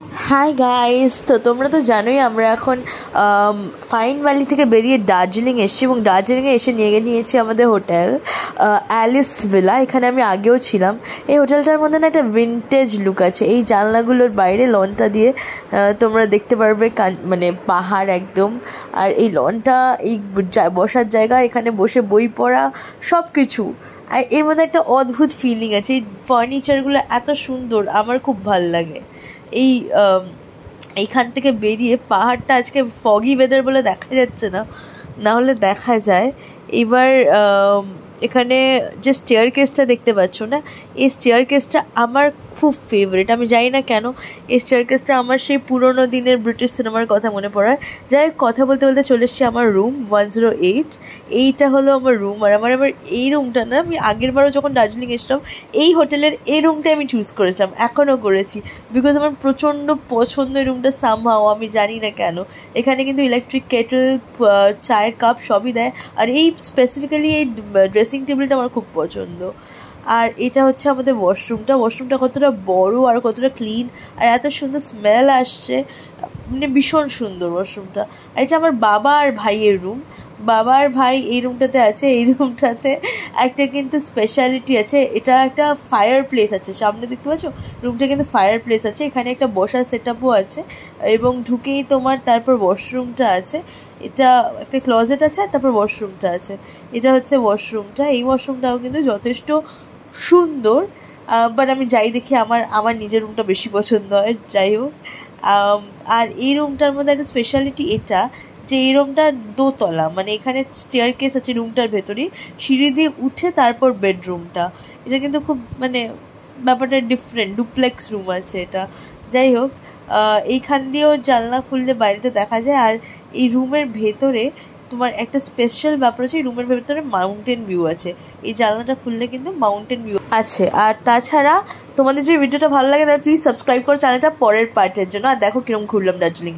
Hi guys, তো তোমরা তো জানোই আমরা এখন পাইন ভ্যালি থেকে বেরিয়ে দার্জিলিং এসেছি এবং দার্জিলিংয়ে এসে নিয়েছি আমাদের হোটেল অ্যালিস ভিলা। এখানে আমি আগেও ছিলাম। এই হোটেলটার মধ্যে না একটা ভিনটেজ লুক আছে। এই জানলাগুলোর বাইরে লনটা দিয়ে তোমরা দেখতে পারবে মানে পাহাড় একদম। আর এই লনটা, এই বসার জায়গা, এখানে বসে বই পড়া সব কিছু। আর এর মধ্যে একটা অদ্ভুত ফিলিং আছে। এই ফার্নিচারগুলো এত সুন্দর, আমার খুব ভাল লাগে। এই এইখান থেকে বেরিয়ে পাহাড়টা আজকে ফগি ওয়েদার বলে দেখা যাচ্ছে না, না হলে দেখা যায়। এবার এখানে যে স্টেয়ার কেসটা দেখতে পাচ্ছ না, এই স্টেয়ার কেসটা আমার খুব ফেভারিট। আমি জানি না কেন এই স্টেয়ার কেসটা আমার সেই পুরোনো দিনের ব্রিটিশ সিনেমার কথা মনে পড়ায়। যাই হোক, কথা বলতে বলতে চলে এসেছি আমার রুম 108। এইটা হলো আমার রুম। আর আমার এই রুমটা না, আমি আগের বারও যখন দার্জিলিং এসেছিলাম এই হোটেলের এই রুমটাই আমি চুজ করেছিলাম, এখনও করেছি, বিকজ আমার প্রচণ্ড পছন্দ এই রুমটা। সামহাও আমি জানি না কেন। এখানে কিন্তু ইলেকট্রিক কেটল, চায়ের কাপ সবই দেয়। আর এই স্পেসিফিক্যালি এই ড্রেসিং টেবিলটা আমার খুব পছন্দ। আর এটা হচ্ছে আমাদের ওয়াশরুমটা কতটা বড় আর কতটা ক্লিন, আর এত সুন্দর স্মেল আসছে, মানে ভীষণ সুন্দর ওয়াশরুমটা। আর এটা আমার বাবা আর ভাইয়ের রুম। বাবা আর ভাই এই রুমটাতে আছে। এই রুমটাতে একটা কিন্তু স্পেশালিটি আছে, এটা একটা ফায়ার প্লেস আছে সামনে, দেখতে পাচ্ছ? রুমটা কিন্তু ফায়ার প্লেস আছে, এখানে একটা বসার সেট আপও আছে এবং ঢুকেই তোমার তারপর ওয়াশরুমটা আছে। এটা একটা ক্লজেট আছে, তারপর ওয়াশরুমটা আছে। এটা হচ্ছে ওয়াশরুমটা। এই ওয়াশরুমটাও কিন্তু যথেষ্ট সুন্দর, বাট আমি যাই দেখি আমার নিজের রুমটা বেশি পছন্দ হয়। যাই হোক, আর এই রুমটার মধ্যে একটা স্পেশালিটি এটা যে এই রুমটা দোতলা, মানে এখানে স্টেয়ার কেস আছে রুমটার ভেতরেই, সিঁড়ি দিয়ে উঠে তারপর বেডরুমটা। এটা কিন্তু খুব মানে ব্যাপারটা ডিফারেন্ট, ডুপ্লেক্স রুম আছে এটা। যাই হোক, এইখান দিয়েও জানলা খুললে বাইরেটা দেখা যায়। আর এই রুমের ভেতরে তোমার একটা স্পেশাল ব্যাপার আছে, এই রুমের ভেতরে মাউন্টেন ভিউ আছে। এই জানলাটা খুললে কিন্তু মাউন্টেন ভিউ আছে। আর তাছাড়া তোমাদের যে ভিডিওটা ভালো লাগে তাহলে প্লিজ সাবস্ক্রাইব করো চ্যানেলটা পরের পার্টের জন্য। আর দেখো কিরকম ঘুরলাম দার্জিলিং।